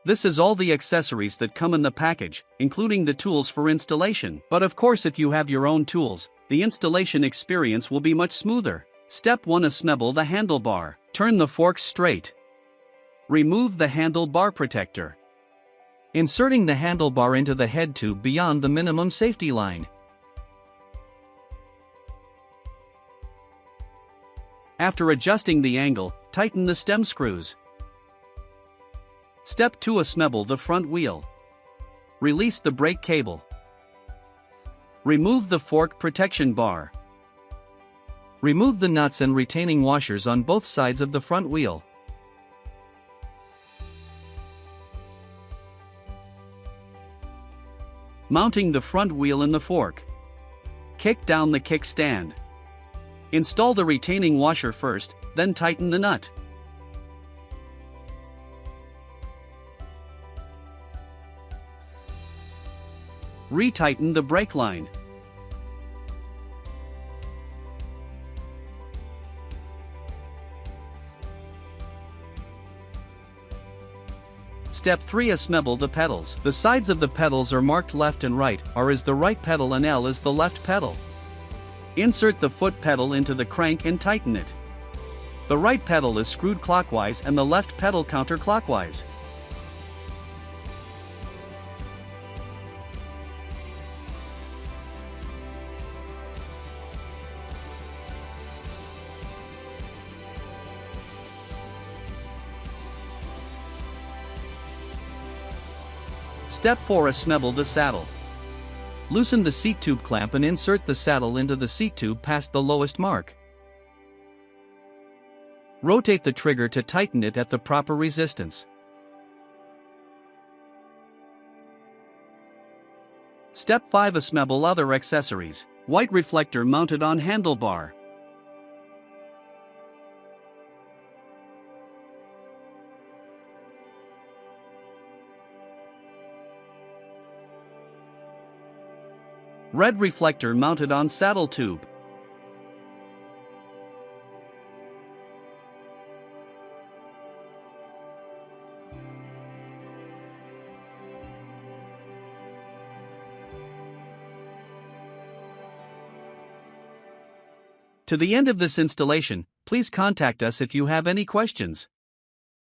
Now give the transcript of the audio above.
This is all the accessories that come in the package, including the tools for installation. But of course, if you have your own tools, the installation experience will be much smoother. Step 1. Assemble the handlebar. Turn the forks straight. Remove the handlebar protector. Inserting the handlebar into the head tube beyond the minimum safety line. After adjusting the angle, tighten the stem screws. Step 2. Assemble the front wheel. Release the brake cable. Remove the fork protection bar. Remove the nuts and retaining washers on both sides of the front wheel. Mounting the front wheel in the fork. Kick down the kickstand. Install the retaining washer first, then tighten the nut. Retighten the brake line. Step 3. Assemble the pedals. The sides of the pedals are marked left and right. R is the right pedal and L is the left pedal. Insert the foot pedal into the crank and tighten it. The right pedal is screwed clockwise and the left pedal counterclockwise. Step 4. Assemble the saddle. Loosen the seat tube clamp and insert the saddle into the seat tube past the lowest mark. Rotate the trigger to tighten it at the proper resistance. Step 5. Assemble other accessories. White reflector mounted on handlebar. Red reflector mounted on saddle tube. To the end of this installation, please contact us if you have any questions.